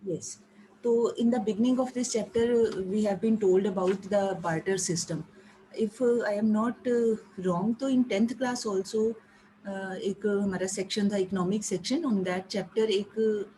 Yes. So in the beginning of this chapter, we have been told about the barter system. If I am not wrong, तो in 10th class also एक हमारा section था economic section. On that chapter एक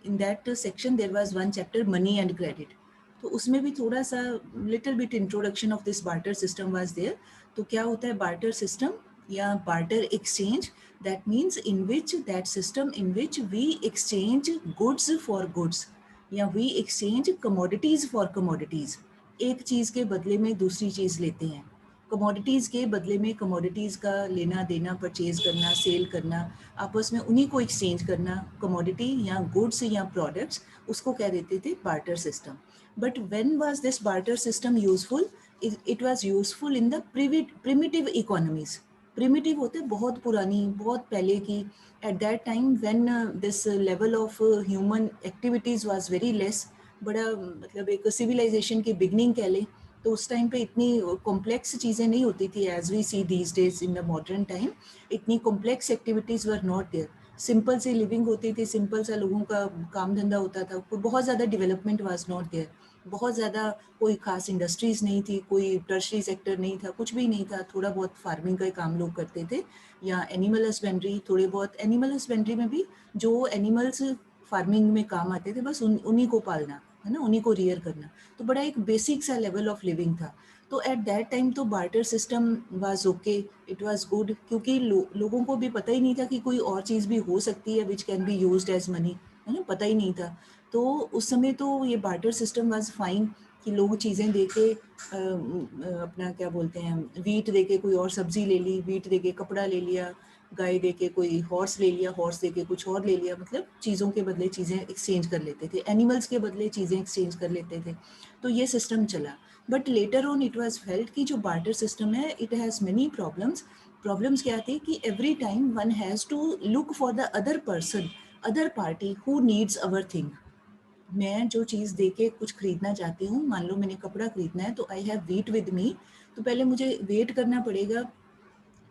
in that section there was one chapter money and credit. तो उसमें भी थोड़ा सा little bit introduction of this barter system was there. तो क्या होता है barter system या barter exchange? That means in which that system in which we exchange goods for goods या we exchange commodities for commodities. एक चीज़ के बदले में दूसरी चीज़ लेते हैं. कमोडिटीज़ के बदले में कमोडिटीज़ का लेना देना, परचेज करना, सेल करना, आपस में उन्हीं को एक्सचेंज करना, कमोडिटी या गुड्स या प्रोडक्ट्स, उसको कह देते थे barter system. But when was this barter system useful? It was useful in the primitive economies. Primitive होते बहुत पुरानी, बहुत पहले की. At that time when this level of human activities was very less, बड़ा मतलब एक civilization की beginning कह लें, तो उस टाइम पे इतनी कॉम्प्लेक्स चीज़ें नहीं होती थी as we see these days in the modern time. इतनी complex activities were not there. Simple सी लिविंग होती थी, सिंपल सा लोगों का काम धंधा होता था, कोई बहुत ज़्यादा डेवलपमेंट वाज नॉट देयर. बहुत ज़्यादा कोई खास इंडस्ट्रीज़ नहीं थी, कोई टर्शरी सेक्टर नहीं था, कुछ भी नहीं था. थोड़ा बहुत फार्मिंग का काम लोग करते थे या एनिमल हस्बेंड्री. थोड़े बहुत एनिमल हस्बेंड्री में भी जो एनिमल्स फार्मिंग में काम आते थे, बस उन्हीं को पालना है ना, उन्हीं को रियर करना. तो बड़ा एक बेसिक सा लेवल ऑफ लिविंग था. तो एट दैट टाइम तो barter system was okay, it was good, क्योंकि लोगों को भी पता ही नहीं था कि कोई और चीज़ भी हो सकती है which can be used as money, है ना, पता ही नहीं था. तो उस समय तो ये बार्टर सिस्टम वाज फाइन कि लोग चीज़ें दे के अपना क्या बोलते हैं, वीट दे के कोई और सब्जी ले ली, वीट दे के कपड़ा ले लिया, गाय दे के कोई हॉर्स ले लिया, हॉर्स दे के कुछ और ले लिया. मतलब चीज़ों के बदले चीज़ें एक्सचेंज कर लेते थे, एनिमल्स के बदले चीज़ें एक्सचेंज कर लेते थे. तो ये सिस्टम चला. But later on it was felt कि जो बार्टर सिस्टम है it has many problems. Problems क्या थी कि every time one has to look for the other person, other party who needs our thing. मैं जो चीज़ दे के कुछ खरीदना चाहती हूँ, मान लो मैंने कपड़ा खरीदना है तो I have wheat with me. तो पहले मुझे वेट करना पड़ेगा.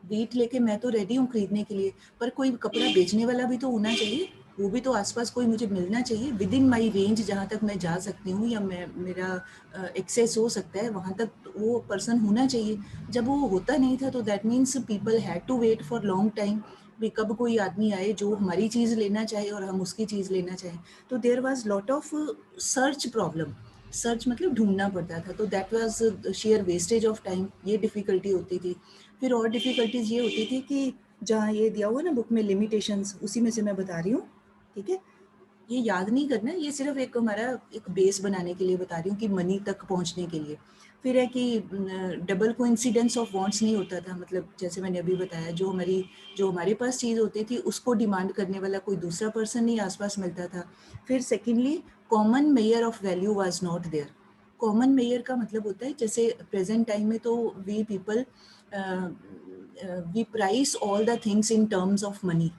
वीट लेके मैं तो रेडी हूँ खरीदने के लिए, पर कोई कपड़ा बेचने वाला भी तो होना चाहिए. वो भी तो आसपास कोई मुझे मिलना चाहिए विद इन माई रेंज, जहाँ तक मैं जा सकती हूँ या मैं मेरा एक्सेस हो सकता है वहाँ तक वो पर्सन होना चाहिए. जब वो होता नहीं था तो that means people had to wait for long time. भी कब कोई आदमी आए जो हमारी चीज़ लेना चाहे और हम उसकी चीज़ लेना चाहें. तो there was lot of search problem. Search मतलब ढूंढना पड़ता था, तो that was sheer wastage of time, ये डिफ़िकल्टी होती थी. फिर और डिफ़िकल्टीज़ ये होती थी कि जहाँ ये दिया हुआ ना बुक में लिमिटेशंस, उसी में से मैं बता रही हूँ, ठीक है. ये याद नहीं करना है, ये सिर्फ एक हमारा एक बेस बनाने के लिए बता रही हूँ कि मनी तक पहुँचने के लिए. फिर है कि डबल कोइंसिडेंस ऑफ वांट्स नहीं होता था. मतलब जैसे मैंने अभी बताया, जो हमारे पास चीज़ होती थी उसको डिमांड करने वाला कोई दूसरा पर्सन नहीं आसपास मिलता था. फिर secondly, common measure of value was not there. Common measure का मतलब होता है जैसे प्रेजेंट टाइम में तो we people we price all the things in terms of money.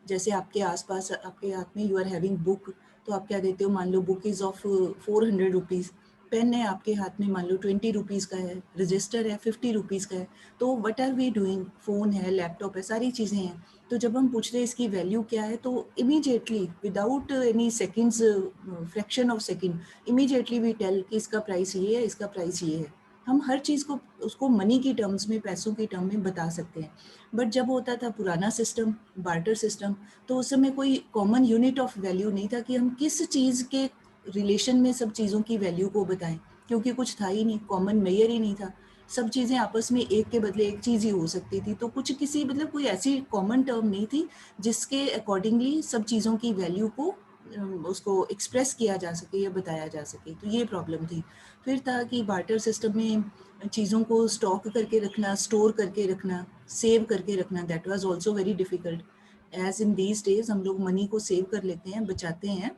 जैसे आपके आसपास आपके हाथ में यू आर हैविंग बुक, तो आप क्या देते हो, मान लो book is of 400 rupees. Pen है आपके हाथ में, मान लो 20 रुपीज़ का है. रजिस्टर है 50 रुपीज़ का है. तो what are we doing, phone है, लैपटॉप है, सारी चीज़ें हैं. तो जब हम पूछ रहे हैं इसकी वैल्यू क्या है, तो immediately without any seconds, fraction of second, immediately we tell कि इसका प्राइस ये है, इसका प्राइस ये है. हम हर चीज़ को उसको मनी की टर्म्स में, पैसों की टर्म में बता सकते हैं. बट जब होता था पुराना सिस्टम, बार्टर सिस्टम, तो उस समय कोई कॉमन यूनिट ऑफ वैल्यू नहीं था कि हम किस चीज़ के रिलेशन में सब चीज़ों की वैल्यू को बताएं, क्योंकि कुछ था ही नहीं, कॉमन मेयर ही नहीं था. सब चीज़ें आपस में एक के बदले एक चीज़ ही हो सकती थी. तो कुछ किसी मतलब कोई ऐसी कॉमन टर्म नहीं थी जिसके अकॉर्डिंगली सब चीज़ों की वैल्यू को उसको एक्सप्रेस किया जा सके या बताया जा सके. तो ये प्रॉब्लम थी. फिर था कि बार्टर सिस्टम में चीज़ों को स्टॉक करके रखना, स्टोर करके रखना, सेव करके रखना, that was also very difficult. As in these days हम लोग मनी को सेव कर लेते हैं, बचाते हैं.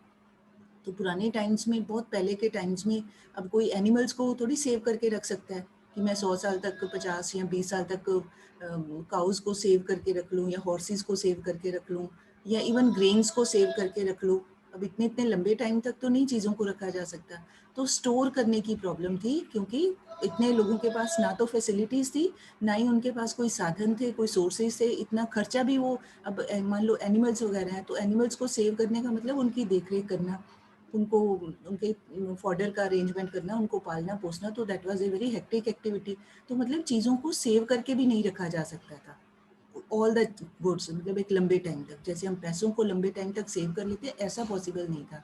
तो पुराने टाइम्स में, बहुत पहले के टाइम्स में, अब कोई एनिमल्स को थोड़ी सेव करके रख सकता है कि मैं 100 साल तक, 50 या 20 साल तक काउज़ को सेव करके रख लूँ या हॉर्सेस को सेव करके रख लूँ या इवन ग्रेन्स को सेव करके रख लूँ. अब इतने इतने लंबे टाइम तक तो नहीं चीज़ों को रखा जा सकता. तो स्टोर करने की प्रॉब्लम थी, क्योंकि इतने लोगों के पास ना तो फैसिलिटीज़ थी, ना ही उनके पास कोई साधन थे, कोई सोर्सेज थे. इतना खर्चा भी वो, अब मान लो एनिमल्स वगैरह हैं, तो एनिमल्स को सेव करने का मतलब उनकी देख रेख करना, उनको उनके फॉडर का अरेंजमेंट करना, उनको पालना पोसना, तो that was a very hectic activity. तो मतलब चीज़ों को सेव करके भी नहीं रखा जा सकता था ऑल द गुड्स, मतलब एक लंबे टाइम तक, जैसे हम पैसों को लंबे टाइम तक सेव कर लेते हैं, ऐसा पॉसिबल नहीं था।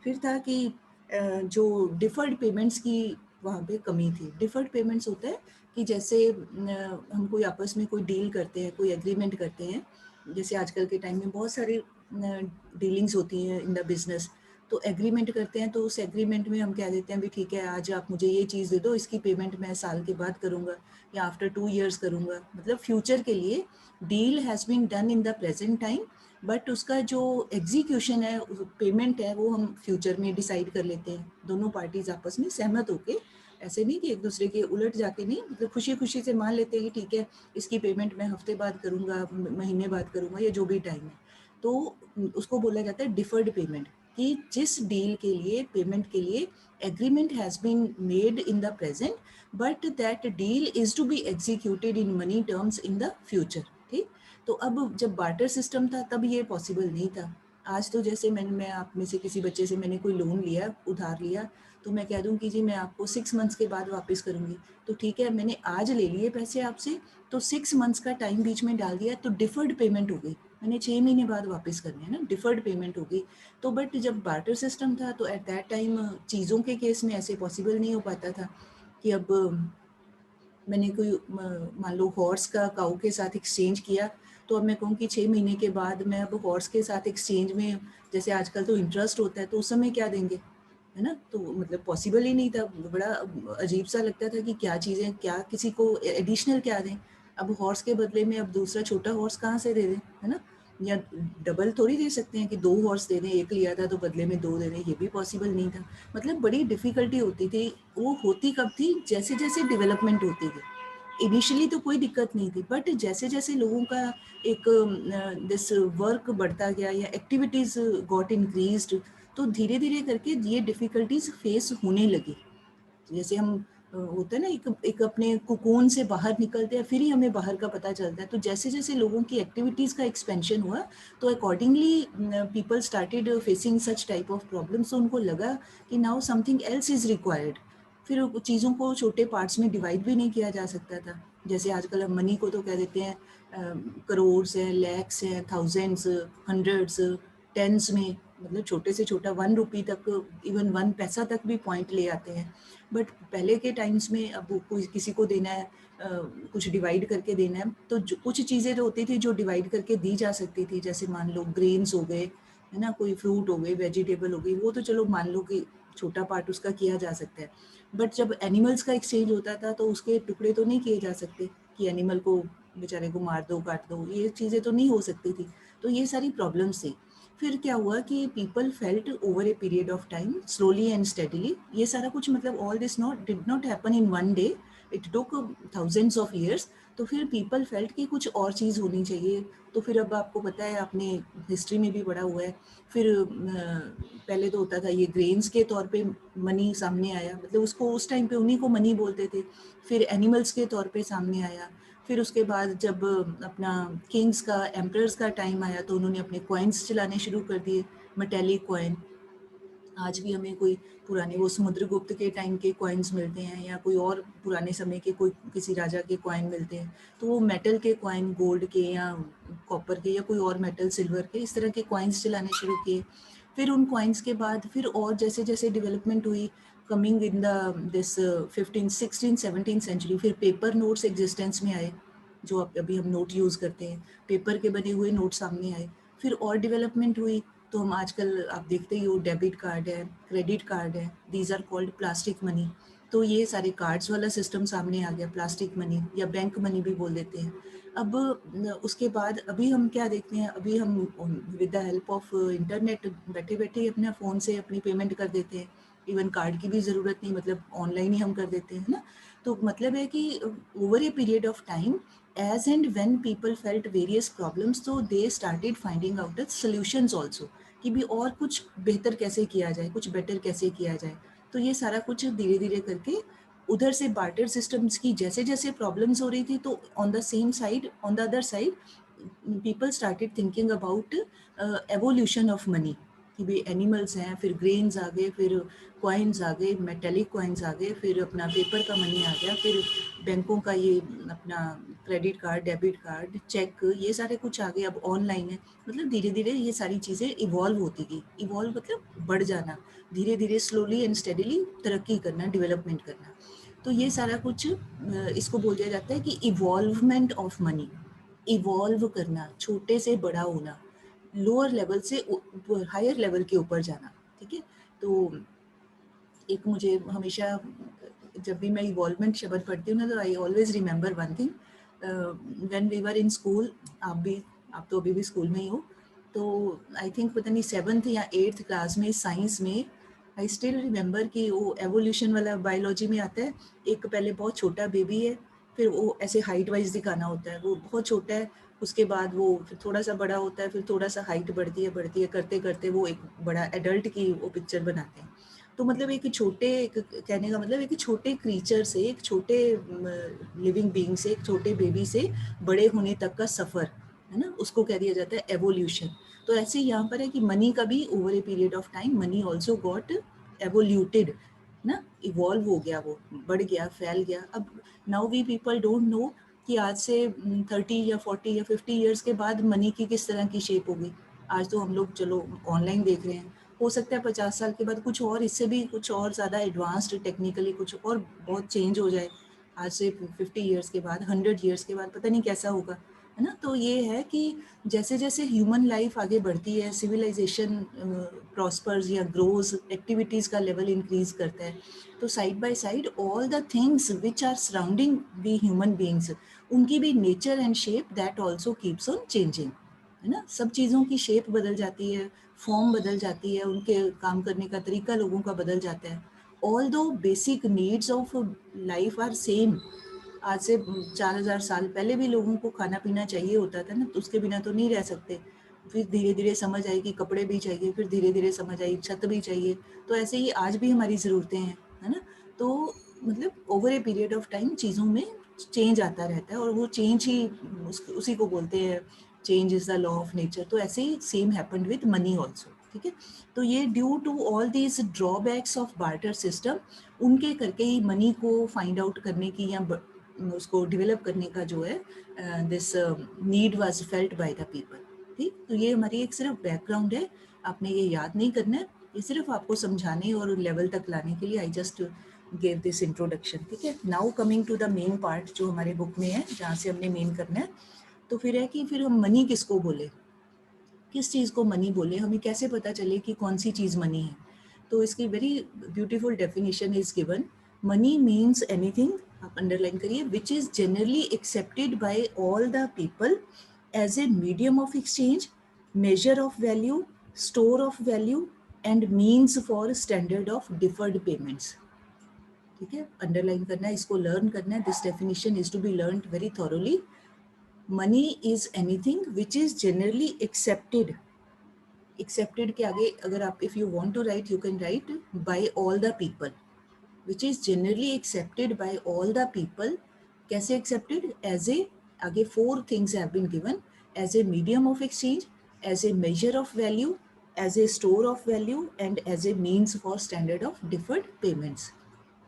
फिर था कि जो डिफर्ड पेमेंट्स की वहाँ पे कमी थी। डिफर्ड पेमेंट्स होता है कि जैसे हम कोई आपस में कोई डील करते हैं, कोई एग्रीमेंट करते हैं, जैसे आजकल के टाइम में बहुत सारी डीलिंग्स होती हैं इन द बिजनेस। तो एग्रीमेंट करते हैं, तो उस एग्रीमेंट में हम कह देते हैं भी ठीक है, आज आप मुझे ये चीज़ दे दो, इसकी पेमेंट मैं साल के बाद करूँगा या आफ्टर 2 इयर्स करूँगा। मतलब फ्यूचर के लिए deal has been done in the present time, but उसका जो एग्जीक्यूशन है, पेमेंट है, वो हम फ्यूचर में डिसाइड कर लेते हैं, दोनों पार्टीज आपस में सहमत होके। ऐसे नहीं कि एक दूसरे के उलट जाके नहीं, मतलब खुशी खुशी से मान लेते हैं कि ठीक है, इसकी पेमेंट मैं हफ्ते बाद करूँगा, महीने बाद करूँगा, या जो भी टाइम है। तो उसको बोला जाता है डिफर्ड पेमेंट, कि जिस डील के लिए, पेमेंट के लिए agreement has been made in the present, but that deal is to be executed in money terms in the future. ठीक। तो अब जब बार्टर सिस्टम था तब ये पॉसिबल नहीं था। आज तो जैसे मैं आप में से किसी बच्चे से मैंने कोई लोन लिया, उधार लिया, तो मैं कह दूं कि जी मैं आपको 6 मंथ्स के बाद वापस करूंगी, तो ठीक है, मैंने आज ले लिए पैसे आपसे, तो 6 मंथ्स का टाइम बीच में डाल दिया, तो डिफर्ड पेमेंट हो गई, मैंने 6 महीने बाद वापस करने हैं ना, डिफर्ड पेमेंट हो गई। तो बट जब बार्टर सिस्टम था तो एट दैट टाइम चीज़ों के केस में ऐसे पॉसिबल नहीं हो पाता था कि अब मैंने कोई मान लो हॉर्स का काऊ के साथ एक्सचेंज किया, तो अब मैं कहूँ कि 6 महीने के बाद मैं अब हॉर्स के साथ एक्सचेंज में, जैसे आजकल तो इंटरेस्ट होता है, तो उस समय क्या देंगे, है ना? तो मतलब पॉसिबल ही नहीं था। बड़ा अजीब सा लगता था कि क्या चीज़ें, क्या किसी को एडिशनल क्या दें। अब हॉर्स के बदले में अब दूसरा छोटा हॉर्स कहाँ से दे दें, है ना? या डबल थोड़ी दे सकते हैं कि 2 हॉर्स दे दें, 1 लिया था तो बदले में 2 दे दें, ये भी पॉसिबल नहीं था। मतलब बड़ी डिफ़िकल्टी होती थी। वो होती कब थी? जैसे-जैसे डेवलपमेंट होती थी। इनिशियली तो कोई दिक्कत नहीं थी, बट जैसे-जैसे लोगों का एक दिस वर्क बढ़ता गया या एक्टिविटीज़ गॉट इंक्रीज़्ड, तो धीरे-धीरे करके ये डिफ़िकल्टीज़ फेस होने लगी। जैसे हम होता है ना, एक एक अपने कोकोन से बाहर निकलते हैं, फिर ही हमें बाहर का पता चलता है। तो जैसे-जैसे लोगों की एक्टिविटीज़ का एक्सपेंशन हुआ, तो accordingly people started facing such type of problems. तो उनको लगा कि now something else is required. फिर चीज़ों को छोटे पार्ट्स में डिवाइड भी नहीं किया जा सकता था। जैसे आजकल हम मनी को तो कह देते हैं करोर्स हैं, लैक्स हैं, थाउज़ेंड्स, हंड्रेड्स, टेन्स में, मतलब छोटे से छोटा 1 रुपी तक, इवन 1 पैसा तक भी पॉइंट ले आते हैं। बट पहले के टाइम्स में अब कोई किसी को देना है, कुछ डिवाइड करके देना है, तो जो कुछ चीज़ें जो होती थी जो डिवाइड करके दी जा सकती थी, जैसे मान लो ग्रेन्स हो गए, है ना, कोई फ्रूट हो गए, वेजिटेबल हो गई, वो तो चलो मान लो कि छोटा पार्ट उसका किया जा सकता है। बट जब एनिमल्स का एक्सचेंज होता था तो उसके टुकड़े तो नहीं किए जा सकते कि एनिमल को, बेचारे को मार दो, काट दो, ये चीज़ें तो नहीं हो सकती थी। तो ये सारी प्रॉब्लम्स थी। फिर क्या हुआ कि people felt over a period of time, slowly and steadily, ये सारा कुछ, मतलब all this not did not happen in one day, it took thousands of years. तो फिर पीपल फेल्ट कि कुछ और चीज़ होनी चाहिए। तो फिर अब आपको पता है, आपने हिस्ट्री में भी पढ़ा हुआ है, फिर पहले तो होता था ये ग्रेन्स के तौर पे मनी सामने आया, मतलब उसको उस टाइम पे उन्हीं को मनी बोलते थे। फिर एनिमल्स के तौर पे सामने आया। फिर उसके बाद जब अपना किंग्स का, एम्परर्स का टाइम आया, तो उन्होंने अपने कॉइन्स चलाने शुरू कर दिए, मेटेलिक कॉइन। आज भी हमें कोई पुराने वो समुद्रगुप्त के टाइम के कॉइन्स मिलते हैं, या कोई और पुराने समय के कोई किसी राजा के कॉइन मिलते हैं, तो वो मेटल के कॉइन, गोल्ड के या कॉपर के या कोई और मेटल, सिल्वर के, इस तरह के कॉइन्स चलाने शुरू किए। फिर उन कॉइन्स के बाद फिर और जैसे जैसे डेवलपमेंट हुई, coming in the this 15, 16, 17 century, फिर पेपर नोट्स एग्जिस्टेंस में आए, जो अभी हम नोट यूज़ करते हैं, पेपर के बने हुए नोट सामने आए। फिर और डेवलपमेंट हुई, तो हम आजकल आप देखते ही हो, डेबिट कार्ड है, क्रेडिट कार्ड है, these are called plastic money. तो ये सारे कार्ड्स वाला सिस्टम सामने आ गया, प्लास्टिक मनी या बैंक मनी भी बोल देते हैं। अब उसके बाद अभी हम क्या देखते हैं, अभी हम with the help of internet बैठे बैठे अपने फ़ोन से अपनी पेमेंट कर देते हैं। इवन कार्ड की भी ज़रूरत नहीं, मतलब ऑनलाइन ही हम कर देते हैं ना। तो मतलब है कि over a period of time, as and when people felt various problems, so they started finding out the solutions also, कि भी और कुछ बेहतर कैसे किया जाए, कुछ बेटर कैसे किया जाए। तो ये सारा कुछ धीरे धीरे करके उधर से बार्टर सिस्टम्स की जैसे जैसे प्रॉब्लम्स हो रही थी, तो on the same side, on the other side, people started thinking about evolution of money, कि भी एनिमल्स हैं, फिर ग्रेन्स आ गए, फिर कॉइन्स आ गए, मेटेलिक कॉइन्स आ गए, फिर अपना पेपर का मनी आ गया, फिर बैंकों का ये अपना credit card, debit card, cheque, ये सारे कुछ आ गए, अब ऑनलाइन है। मतलब धीरे धीरे ये सारी चीज़ें इवॉल्व होती गई। इवॉल्व मतलब बढ़ जाना, धीरे धीरे स्लोली एंड स्टेडीली तरक्की करना, डेवलपमेंट करना। तो ये सारा कुछ इसको बोल दिया जाता है कि इवॉल्वमेंट ऑफ मनी। इवॉल्व करना, छोटे से बड़ा होना, लोअर लेवल से हायर लेवल के ऊपर जाना। ठीक है, तो एक मुझे हमेशा जब भी मैं इवॉल्वमेंट शब्द पढ़ती हूँ ना, तो I always remember one thing, when we were in school, आप तो अभी भी स्कूल में ही हो, तो आई थिंक पता नहीं 7th या 8th क्लास में साइंस में, आई स्टिल रिमेंबर कि वो एवोल्यूशन वाला बायोलॉजी में आता है, एक पहले बहुत छोटा बेबी है, फिर वो ऐसे हाइट वाइज दिखाना होता है, वो बहुत छोटा है, उसके बाद वो फिर थोड़ा सा बड़ा होता है, फिर थोड़ा सा हाइट बढ़ती है, करते करते वो एक बड़ा एडल्ट की वो पिक्चर बनाते हैं। तो मतलब एक छोटे, एक कहने का मतलब एक छोटे क्रीचर से, एक छोटे लिविंग बीइंग से, एक छोटे बेबी से बड़े होने तक का सफ़र है ना, उसको कह दिया जाता है एवोल्यूशन। तो ऐसे ही यहाँ पर है कि मनी का भी over a period of time money also got evoluted ना, इवॉल्व हो गया, वो बढ़ गया, फैल गया। अब now we people don't know कि आज से 30 या 40 या 50 ईयर्स के बाद मनी की किस तरह की शेप होगी। आज तो हम लोग चलो ऑनलाइन देख रहे हैं, हो सकता है 50 साल के बाद कुछ और, इससे भी कुछ और ज़्यादा एडवांस्ड टेक्निकली कुछ और बहुत चेंज हो जाए। आज से 50 ईयर्स के बाद, 100 ईयर्स के बाद पता नहीं कैसा होगा, है ना। तो ये है कि जैसे जैसे ह्यूमन लाइफ आगे बढ़ती है, सिविलाइजेशन प्रॉस्पर्स या ग्रोज, एक्टिविटीज़ का लेवल इंक्रीज करता है, तो side by side all the things which are surrounding we human beings, उनकी भी nature and shape that also keeps on changing, है ना। सब चीज़ों की शेप बदल जाती है, फॉर्म बदल जाती है, उनके काम करने का तरीका लोगों का बदल जाता है। Although basic needs of life are same. आज से 4000 साल पहले भी लोगों को खाना पीना चाहिए होता था ना, तो उसके बिना तो नहीं रह सकते। फिर धीरे धीरे समझ आई कि कपड़े भी चाहिए, फिर धीरे धीरे समझ आई छत भी चाहिए। तो ऐसे ही आज भी हमारी ज़रूरतें हैं, है ना। तो मतलब over a period of time चीज़ों में चेंज आता रहता है, और वो चेंज ही उसी को बोलते हैं change is the law of nature. तो ऐसे ही same happened with money also. ठीक है, तो ये due to all these drawbacks of barter system, उनके करके ही मनी को फाइंड आउट करने की या उसको डेवलप करने का जो है this need was felt by the people. ठीक, तो ये हमारी एक सिर्फ बैकग्राउंड है, आपने ये याद नहीं करना है, ये सिर्फ आपको समझाने और लेवल तक लाने के लिए I just gave this introduction. ठीक है, now coming to the main part जो हमारे बुक में है, जहाँ से हमने मेन करना है। तो फिर है कि फिर हम मनी किसको बोले, किस चीज़ को मनी बोले, हमें कैसे पता चले कि कौन सी चीज़ मनी है। तो इसकी very beautiful definition is given. Money means anything, आप अंडरलाइन करिए, which is generally accepted by all the people as a medium of exchange, measure of value, store of value and means for standard of deferred payments. ठीक है, underline करना है, इसको learn करना है। This definition is to be learn very thoroughly. Money is anything which is generally accepted, accepted के आगे अगर आप if you want to write, you can write by all the people, which is generally accepted by all the people. कैसे accepted, as a, आगे 4 things have been given, as a medium of exchange, as a measure of value, as a store of value and as a means for standard of deferred payments.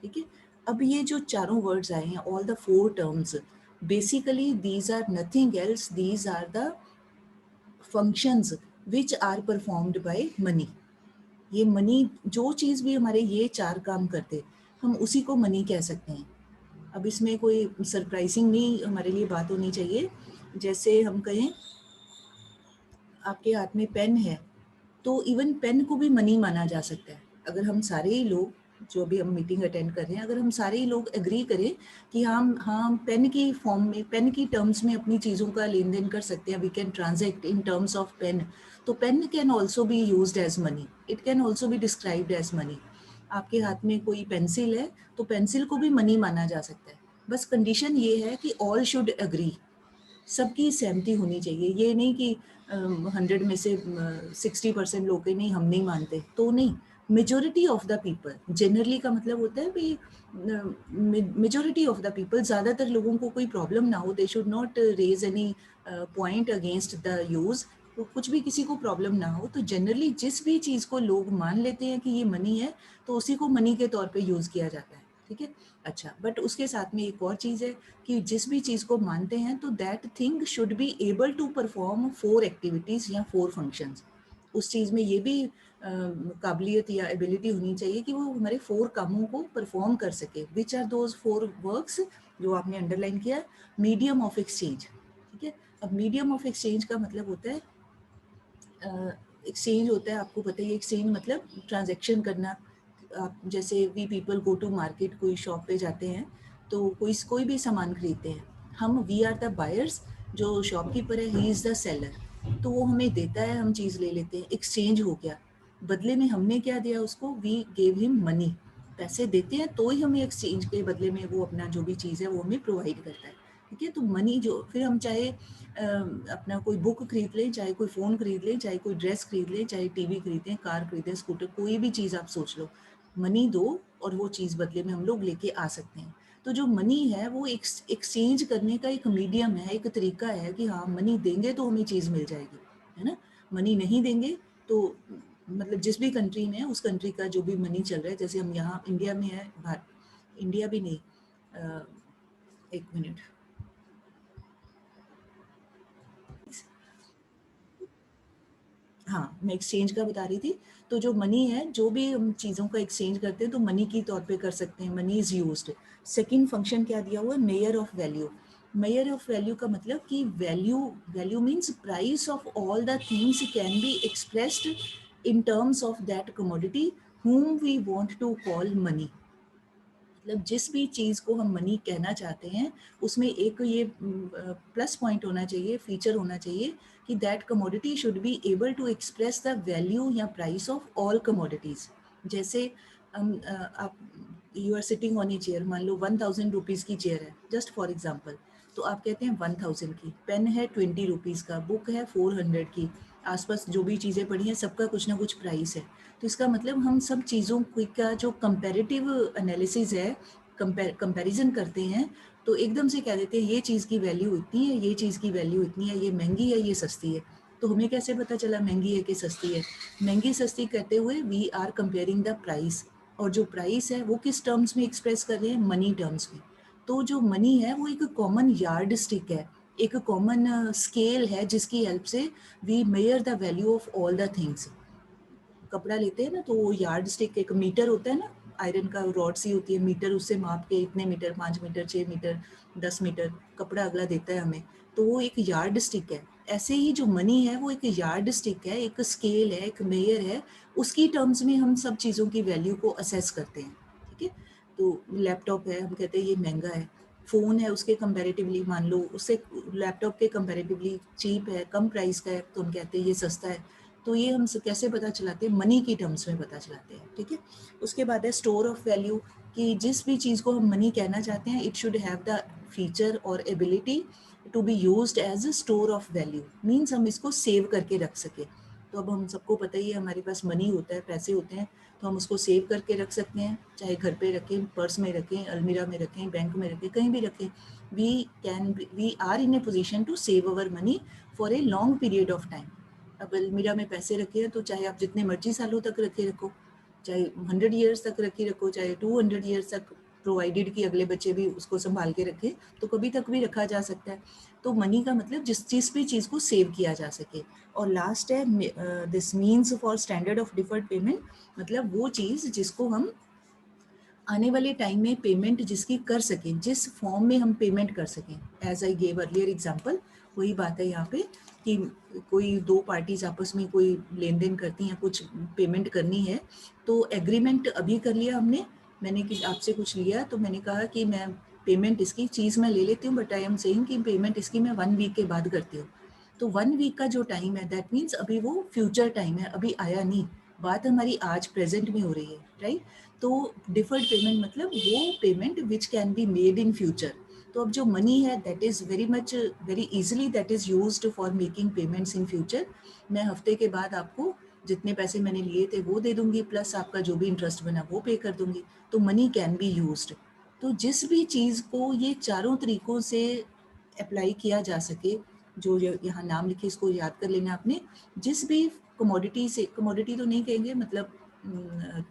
ठीक है, अब ये जो चारों words आए हैं, all the 4 terms, basically these are nothing else, these are the functions which are performed by money. ये money, जो चीज़ भी हमारे ये 4 काम करते, हम उसी को मनी कह सकते हैं। अब इसमें कोई सरप्राइजिंग नहीं हमारे लिए बात होनी चाहिए। जैसे हम कहें आपके हाथ में पेन है, तो इवन पेन को भी मनी माना जा सकता है। अगर हम सारे ही लोग, जो भी हम मीटिंग अटेंड कर रहे हैं, अगर हम सारे ही लोग एग्री करें कि हम पेन की फॉर्म में, पेन की टर्म्स में अपनी चीज़ों का लेन देन कर सकते हैं, we can transact in terms of pen, तो pen can also be used as money, it can also be described as money. आपके हाथ में कोई पेंसिल है, तो पेंसिल को भी मनी माना जा सकता है। बस कंडीशन ये है कि ऑल शुड एग्री, सबकी सहमति होनी चाहिए। ये नहीं कि 100 में से 60% लोग नहीं, हम नहीं मानते, तो नहीं। Majority of the people, generally का मतलब होता है भाई मेजोरिटी ऑफ द पीपल, ज़्यादातर लोगों को कोई प्रॉब्लम ना हो, they should not raise any point against the use, तो कुछ भी किसी को प्रॉब्लम ना हो, तो जनरली जिस भी चीज़ को लोग मान लेते हैं कि ये मनी है, तो उसी को मनी के तौर पे यूज़ किया जाता है, ठीक है? अच्छा, बट उसके साथ में एक और चीज़ है कि जिस भी चीज़ को मानते हैं, तो that thing should be able to perform 4 activities या 4 फंक्शंस। उस चीज़ में ये भी काबिलियत या एबिलिटी होनी चाहिए कि वो हमारे 4 कामों को परफॉर्म कर सके। व्हिच आर दोज़ 4 वर्क्स जो आपने अंडरलाइन किया है? मीडियम ऑफ एक्सचेंज, ठीक है? अब मीडियम ऑफ एक्सचेंज का मतलब होता है एक्सचेंज होता है, आपको पता ही है एक्सचेंज मतलब ट्रांजैक्शन करना। आप जैसे we people go to market, कोई शॉप पे जाते हैं तो कोई भी सामान खरीदते हैं, हम वी आर द बायर्स, जो शॉपकीपर है ही इज़ द सेलर, तो वो हमें देता है, हम चीज़ ले लेते हैं, एक्सचेंज हो गया। बदले में हमने क्या दिया उसको? वी गेव हिम मनी, पैसे देते हैं तो ही हमें एक्सचेंज के बदले में वो अपना जो भी चीज़ है वो हमें प्रोवाइड करता है, ठीक है? तो मनी जो फिर हम चाहे अपना कोई बुक खरीद लें, चाहे कोई फ़ोन खरीद लें, चाहे कोई ड्रेस खरीद लें, चाहे टीवी खरीदें, कार खरीदें, स्कूटर, कोई भी चीज़ आप सोच लो, मनी दो और वो चीज़ बदले में हम लोग लेके आ सकते हैं। तो जो मनी है वो एक्सचेंज करने का एक मीडियम है, एक तरीका है कि हाँ, मनी देंगे तो हमें चीज़ मिल जाएगी, है ना? मनी नहीं देंगे तो मतलब जिस भी कंट्री में है, उस कंट्री का जो भी मनी चल रहा है, जैसे हम यहाँ इंडिया में है, इंडिया भी नहीं, 1 मिनट। हाँ, मैं एक्सचेंज का बता रही थी। तो जो मनी है, जो भी हम चीज़ों का एक्सचेंज करते हैं, तो मनी के तौर पे कर सकते हैं, money is used. Second function क्या दिया हुआ है? Major of value. Major of value का मतलब कि value value means price of all the things can be expressed in terms of that commodity whom we want to call money। मतलब जिस भी चीज़ को हम मनी कहना चाहते हैं, उसमें एक ये प्लस पॉइंट होना चाहिए, फीचर होना चाहिए कि that commodity should be able to express the value या प्राइस ऑफ ऑल कमोडिटीज़। जैसे आप you are sitting on a chair, मान लो 1000 रुपीज़ की चेयर है, जस्ट फॉर एग्जाम्पल, तो आप कहते हैं 1000 की, पेन है 20 रुपीज़ का, बुक है 400 की, आसपास जो भी चीज़ें पड़ी हैं सबका कुछ ना कुछ प्राइस है। तो इसका मतलब हम सब चीज़ों का जो कंपैरेटिव एनालिसिस है, कंपैरिजन करते हैं, तो एकदम से कह देते हैं ये चीज़ की वैल्यू इतनी है, ये चीज़ की वैल्यू इतनी है, ये महंगी है, ये सस्ती है। तो हमें कैसे पता चला महंगी है कि सस्ती है? महंगी सस्ती कहते हुए we are comparing the price, और जो प्राइस है वो किस टर्म्स में एक्सप्रेस कर रहे हैं? मनी टर्म्स में। तो जो मनी है वो एक कॉमन यार्ड स्टिक है, एक कॉमन स्केल है जिसकी हेल्प से we measure the value of all the things. कपड़ा लेते हैं ना, तो वो यार्ड स्टिक, एक मीटर होता है ना, आयरन का रॉड सी होती है, मीटर, उससे माप के इतने मीटर, 5 मीटर, 6 मीटर, 10 मीटर कपड़ा अगला देता है हमें, तो वो एक यार्ड स्टिक है। ऐसे ही जो मनी है वो एक यार्ड स्टिक है, एक स्केल है, एक मेयर है, उसकी टर्म्स में हम सब चीज़ों की वैल्यू को असेस करते हैं, ठीक है? तो लैपटॉप है, हम कहते हैं ये महंगा है। फ़ोन है, उसके कंपैरेटिवली मान लो उससे लैपटॉप के कंपैरेटिवली चीप है, कम प्राइस का है, तो हम कहते हैं ये सस्ता है। तो ये हम कैसे पता चलाते हैं? मनी की टर्म्स में पता चलाते हैं, ठीक है? उसके बाद है स्टोर ऑफ वैल्यू, कि जिस भी चीज़ को हम मनी कहना चाहते हैं, it should have the feature और ability to be used as a store of value, means हम इसको सेव करके रख सके। तो अब हम सबको पता ही है, हमारे पास मनी होता है, पैसे होते हैं, तो हम उसको सेव करके रख सकते हैं, चाहे घर पे रखें, पर्स में रखें, अलमीरा में रखें, बैंक में रखें, कहीं भी रखें। We are in a position to save our money for a long period of time. अब अलमीरा में पैसे रखे हैं, तो चाहे आप जितने मर्जी सालों तक रखे रखो, चाहे 100 ईयर्स तक रखे रखो, चाहे 200 ईयर्स तक, प्रोवाइडेड कि अगले बच्चे भी उसको संभाल के रखे, तो कभी तक भी रखा जा सकता है। तो मनी का मतलब जिस भी चीज़ को सेव किया जा सके। और लास्ट है this means for standard of deferred payment, मतलब वो चीज़ जिसको हम आने वाले टाइम में पेमेंट जिसकी कर सकें, जिस फॉर्म में हम पेमेंट कर सकें। As I gave earlier example, वही बात है यहाँ पे कि कोई दो पार्टीज आपस में कोई लेन देन करती हैं, कुछ पेमेंट करनी है, तो एग्रीमेंट अभी कर लिया हमने, मैंने कि आपसे कुछ लिया, तो मैंने कहा कि मैं पेमेंट इसकी चीज़ मैं ले लेती हूँ, बट आई एम सेइंग कि पेमेंट इसकी मैं 1 वीक के बाद करती हूँ। तो 1 वीक का जो टाइम है, दैट मीन्स अभी वो फ्यूचर टाइम है, अभी आया नहीं, बात हमारी आज प्रेजेंट में हो रही है, राइट? तो डिफर्ड पेमेंट मतलब वो payment which can be made in future. तो अब जो मनी है, that is very easily that is used for making payments in future. मैं हफ्ते के बाद आपको जितने पैसे मैंने लिए थे वो दे दूंगी, प्लस आपका जो भी इंटरेस्ट बना वो पे कर दूंगी। तो मनी कैन बी यूज्ड। तो जिस भी चीज़ को ये चारों तरीकों से अप्लाई किया जा सके, जो यहाँ नाम लिखे इसको याद कर लेना आपने। जिस भी कमोडिटी से, कमोडिटी तो नहीं कहेंगे, मतलब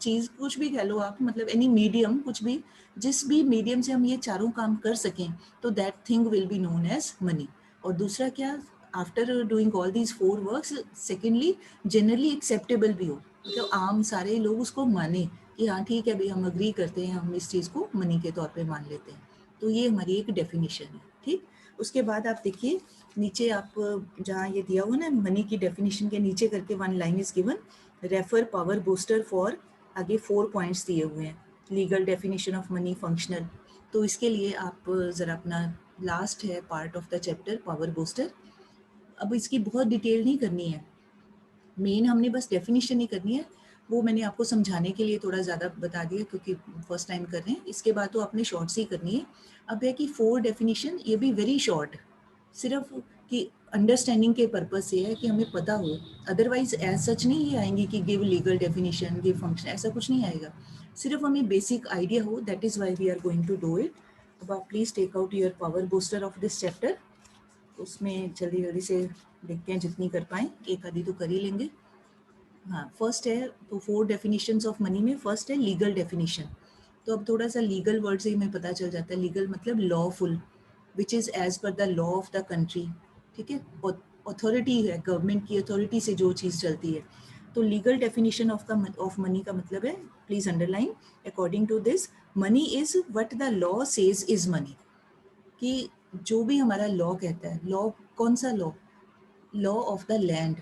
चीज़ कुछ भी कह लो आप, मतलब एनी मीडियम, कुछ भी, जिस भी मीडियम से हम ये चारों काम कर सकें तो that thing will be known as money. और दूसरा क्या, after doing all these 4 works, secondly generally acceptable भी हो, मतलब आम सारे लोग उसको माने कि हाँ ठीक है भाई, हम अग्री करते हैं, हम इस चीज़ को मनी के तौर पे मान लेते हैं। तो ये हमारी एक डेफिनेशन है, ठीक। उसके बाद आप देखिए नीचे, आप जहाँ ये दिया हुआ ना मनी की डेफिनेशन के नीचे करके 1 line is given, refer power booster for, आगे 4 पॉइंट्स दिए हुए हैं, legal definition of money, functional. तो इसके लिए आप ज़रा अपना, लास्ट है part of the chapter power booster. अब इसकी बहुत डिटेल नहीं करनी है, मेन हमने बस डेफिनेशन ही करनी है, वो मैंने आपको समझाने के लिए थोड़ा ज़्यादा बता दिया क्योंकि फर्स्ट टाइम कर रहे हैं। इसके बाद तो आपने शॉर्ट्स ही करनी है। अब है कि 4 डेफिनेशन, ये भी वेरी शॉर्ट, सिर्फ कि अंडरस्टैंडिंग के पर्पज से है कि हमें पता हो, अदरवाइज एज सच नहीं ये आएंगी कि give legal definition, give function, ऐसा कुछ नहीं आएगा। सिर्फ हमें बेसिक आइडिया हो, that is why we are going to do it. अब आप please take out your power booster of this chapter. उसमें जल्दी जल्दी से देखते हैं जितनी कर पाएँ, एक आधी तो कर ही लेंगे। हाँ, फर्स्ट है तो 4 डेफिनेशंस ऑफ मनी में फर्स्ट है लीगल डेफिनेशन। तो अब थोड़ा सा लीगल वर्ड से ही हमें पता चल जाता है, लीगल मतलब lawful, which is as per the law of the country, ठीक है। अथॉरिटी है, गवर्नमेंट की अथॉरिटी से जो चीज़ चलती है। तो लीगल डेफिनेशन ऑफ मनी का मतलब है, please underline, according to this, money is what the law says is money. कि जो भी हमारा लॉ कहता है, लॉ कौन सा law, law of the land,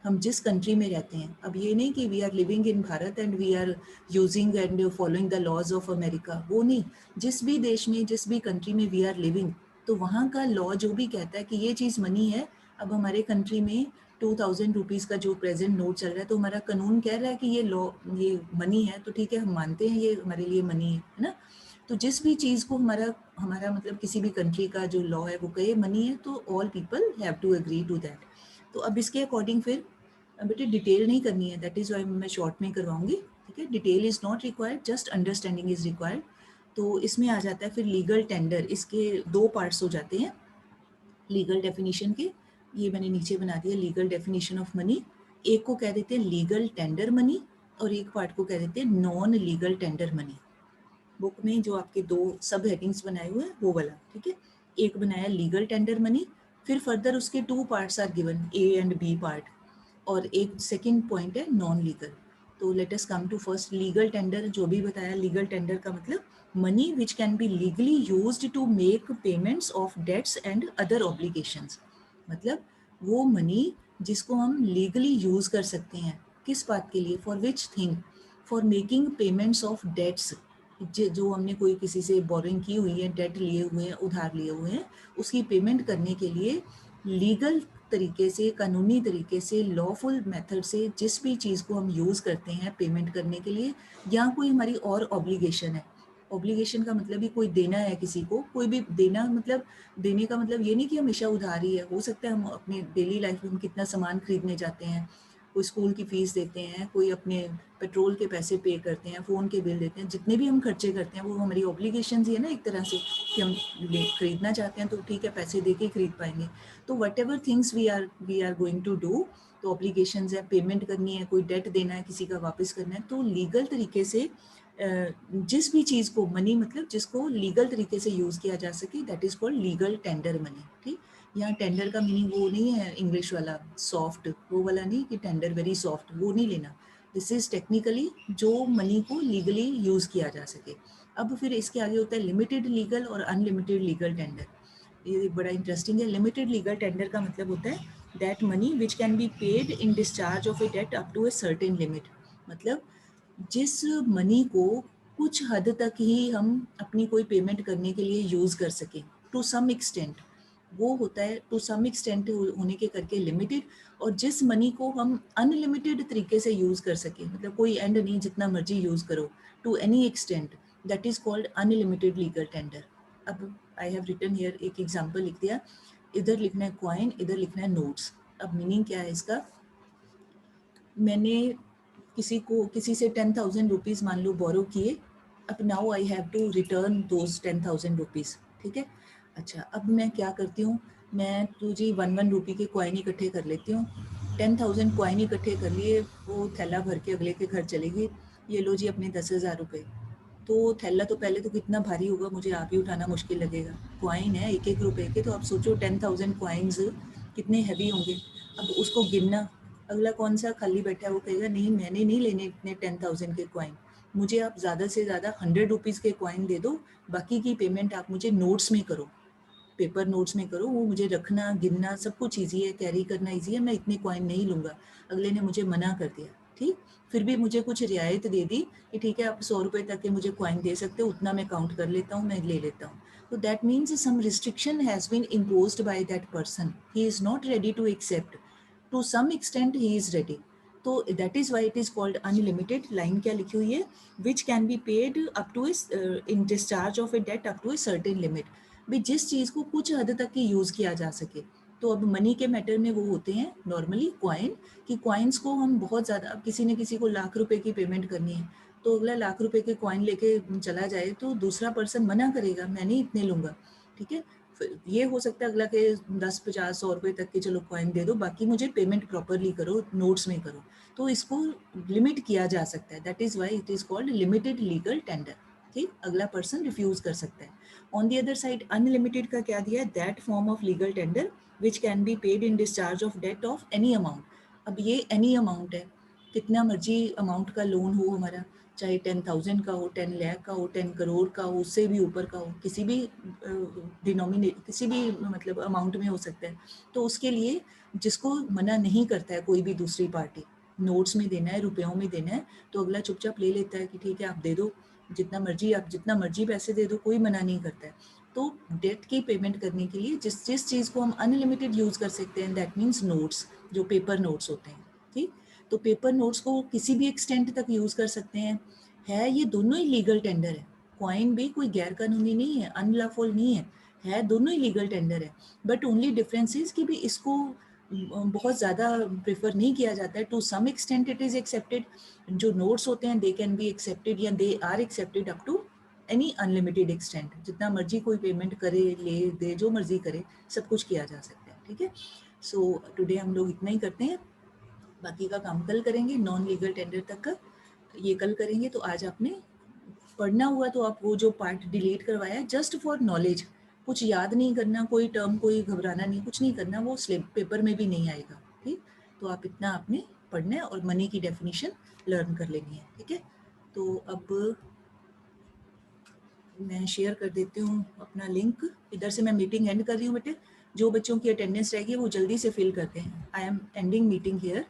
हम जिस कंट्री में रहते हैं। अब ये नहीं कि we are living in Bharat and we are using and following the laws of America, वो नहीं। जिस भी देश में, जिस भी कंट्री में वी आर लिविंग, तो वहाँ का लॉ जो भी कहता है कि ये चीज़ मनी है। अब हमारे कंट्री में 2000 रुपीज़ का जो प्रेजेंट नोट चल रहा है, तो हमारा कानून कह रहा है कि ये लॉ, ये मनी है, तो ठीक है, हम मानते हैं ये हमारे लिए मनी है ना। तो जिस भी चीज़ को हमारा हमारा मतलब किसी भी कंट्री का जो लॉ है वो कहे मनी है, तो all people have to agree to that. तो अब इसके अकॉर्डिंग फिर बेटे डिटेल नहीं करनी है, दैट इज़ वाई मैं शॉर्ट में करवाऊंगी, ठीक है। Detail is not required, just understanding is required. तो इसमें आ जाता है फिर लीगल टेंडर, इसके 2 पार्ट्स हो जाते हैं लीगल डेफिनेशन के। ये मैंने नीचे बना दिया, लीगल डेफिनेशन ऑफ मनी। एक को कह देते हैं लीगल टेंडर मनी और एक पार्ट को कह देते हैं non legal tender money. Book में जो आपके 2 सब हेडिंग्स बनाए हुए हैं वो वाला, ठीक है। एक बनाया लीगल टेंडर मनी, फिर फर्दर उसके 2 parts are given, a and b part, और एक सेकंड पॉइंट है नॉन लीगल। तो let us come to first legal tender. जो भी बताया, लीगल टेंडर का मतलब money which can be legally used to make payments of debts and other obligations. मतलब वो मनी जिसको हम लीगली यूज कर सकते हैं, किस बात के लिए, for which thing, for making payments of debts, जो हमने कोई किसी से बोरिंग की हुई है, डेट लिए हुए हैं, उधार लिए हुए हैं, उसकी पेमेंट करने के लिए लीगल तरीके से, कानूनी तरीके से, लॉफुल मेथड से जिस भी चीज़ को हम यूज़ करते हैं पेमेंट करने के लिए, या कोई हमारी और ऑब्लिगेशन है। ऑब्लिगेशन का मतलब ही कोई देना है किसी को, कोई भी देना, मतलब देने का मतलब ये नहीं कि हमेशा उधार ही है। हो सकता है हम अपने डेली लाइफ में हम कितना सामान खरीदने जाते हैं, कोई स्कूल की फीस देते हैं, कोई अपने पेट्रोल के पैसे पे करते हैं, फ़ोन के बिल देते हैं, जितने भी हम खर्चे करते हैं वो हमारी ऑब्लिगेशंस ही है ना एक तरह से, कि हम खरीदना चाहते हैं तो ठीक है, पैसे दे के ही खरीद पाएंगे। तो whatever things we are going to do, तो ऑब्लिगेशंस है, पेमेंट करनी है, कोई डेट देना है, किसी का वापस करना है, तो लीगल तरीके से जिस भी चीज़ को, मनी मतलब जिसको लीगल तरीके से यूज़ किया जा सके, that is called legal tender money, ठीक। यहाँ टेंडर का मीनिंग वो नहीं है इंग्लिश वाला सॉफ्ट, वो वाला नहीं कि टेंडर वेरी सॉफ्ट, वो नहीं लेना। दिस इज टेक्निकली जो मनी को लीगली यूज़ किया जा सके। अब फिर इसके आगे होता है लिमिटेड लीगल और अनलिमिटेड लीगल टेंडर। ये बड़ा इंटरेस्टिंग है। लिमिटेड लीगल टेंडर का मतलब होता है that money which can be paid in discharge of a debt up to a certain limit. मतलब जिस मनी को कुछ हद तक ही हम अपनी कोई पेमेंट करने के लिए यूज़ कर सकें, टू सम एक्सटेंट, वो होता है टू सम एक्सटेंट होने के करके लिमिटेड। और जिस मनी को हम अनलिमिटेड तरीके से यूज़ कर सकें, मतलब कोई एंड नहीं, जितना मर्जी यूज़ करो, to any extent, that is called unlimited legal tender. अब आई हैव रिटन हियर, एक एग्जांपल लिख दिया, इधर लिखना है कॉइन, इधर लिखना है नोट्स। अब मीनिंग क्या है इसका, मैंने किसी से 10,000 रुपीज़ मान लो बोरो किए। अब now I have to return those 10,000 rupees, ठीक है। अच्छा, अब मैं क्या करती हूँ, मैं तो जी 1 रुपये के कॉइन इकट्ठे कर लेती हूँ। 10,000 कॉइन इकट्ठे कर लिए, वो थैला भर के अगले के घर चली गई, ये लो जी अपने 10,000 रुपये। तो थैला तो पहले तो कितना भारी होगा, मुझे आप ही उठाना मुश्किल लगेगा। कॉइन है 1-1 रुपए के, तो आप सोचो 10,000 कॉइन्स कितने हैवी होंगे। अब उसको गिनना, अगला कौन सा खाली बैठा है वो कहेगा नहीं मैंने नहीं लेने इतने 10,000 के कॉइन, मुझे आप ज़्यादा से ज़्यादा 100 रुपीज़ के कॉइन दे दो, बाकी की पेमेंट आप मुझे नोट्स में करो, पेपर नोट्स में करो, वो मुझे रखना गिनना सब कुछ ईजी है, कैरी करना ईजी है, मैं इतने कॉइन नहीं लूँगा। अगले ने मुझे मना कर दिया, ठीक, फिर भी मुझे कुछ रियायत दे दी कि ठीक है आप 100 रुपये तक के मुझे कॉइन दे सकते हो, उतना मैं काउंट कर लेता हूँ, मैं ले लेता हूँ। तो that means some restriction has been imposed by that person, he is not ready to accept, to some extent he is ready. तो that is why it is called unlimited. Line क्या लिखी हुई है, which can be paid up to in discharge of a debt up to a certain limit. भी जिस चीज़ को कुछ हद तक ही यूज़ किया जा सके। तो अब मनी के मैटर में वो होते हैं नॉर्मली कॉइन, कि कॉइन्स को हम बहुत ज़्यादा, अब किसी ने किसी को लाख रुपए की पेमेंट करनी है, तो अगला लाख रुपए के कॉइन लेके चला जाए तो दूसरा पर्सन मना करेगा, मैं नहीं इतने लूँगा, ठीक है। ये हो सकता है अगला के 10, 50, 100 रुपए तक के चलो कॉइन दे दो, बाकी मुझे पेमेंट प्रॉपरली करो, नोट्स में करो। तो इसको लिमिट किया जा सकता है, that is why it is called limited legal tender, ठीक, अगला पर्सन रिफ्यूज़ कर सकता है। On the other side unlimited का क्या दिया है, that form of legal tender which can be paid in discharge of debt of any amount. अब ये एनी अमाउंट है, कितना मर्जी अमाउंट का लोन हो हमारा, चाहे 10,000 का हो, 10 लाख का हो, 10 करोड़ का हो, उससे भी ऊपर का हो, किसी भी डिनोमिनेट किसी भी मतलब अमाउंट में हो सकता है। तो उसके लिए जिसको मना नहीं करता है कोई भी दूसरी पार्टी, नोट्स में देना है, रुपयों में देना है, तो अगला चुपचाप ले लेता है कि ठीक है आप दे दो, जितना मर्जी आप जितना मर्जी पैसे दे दो, कोई मना नहीं करता है। तो डेट की पेमेंट करने के लिए जिस जिस चीज़ को हम अनलिमिटेड यूज़ कर सकते हैं, दैट मीन्स नोट्स, जो पेपर नोट्स होते हैं, ठीक। तो पेपर नोट्स को किसी भी एक्सटेंट तक यूज़ कर सकते हैं, है ये दोनों ही लीगल टेंडर है। कॉइन भी कोई गैर कानूनी नहीं है, अनलॉफुल नहीं है दोनों ही लीगल टेंडर है। बट ओनली डिफरेंस इज कि भी इसको बहुत ज़्यादा प्रेफर नहीं किया जाता है, to some extent it is accepted. जो नोट्स होते हैं दे कैन बी एक्सेप्टेड या they are accepted up to any unlimited extent, जितना मर्जी कोई पेमेंट करे ले दे, जो मर्जी करे, सब कुछ किया जा सकता है, ठीक है। सो टुडे हम लोग इतना ही करते हैं, बाकी का काम कल करेंगे, नॉन लीगल टेंडर तक का ये कल करेंगे। तो आज आपने पढ़ना हुआ तो आप वो जो पार्ट डिलीट करवाया है जस्ट फॉर नॉलेज, कुछ याद नहीं करना, कोई टर्म कोई घबराना नहीं, कुछ नहीं करना, वो स्लिप पेपर में भी नहीं आएगा, ठीक। तो आप इतना आपने पढ़ना है और मनी की डेफिनेशन लर्न कर लेनी है, ठीक है। तो अब मैं शेयर कर देती हूँ अपना लिंक, इधर से मैं मीटिंग एंड कर रही हूँ बेटे, जो बच्चों की अटेंडेंस रहेगी वो जल्दी से फिल करते हैं। I am ending meeting here.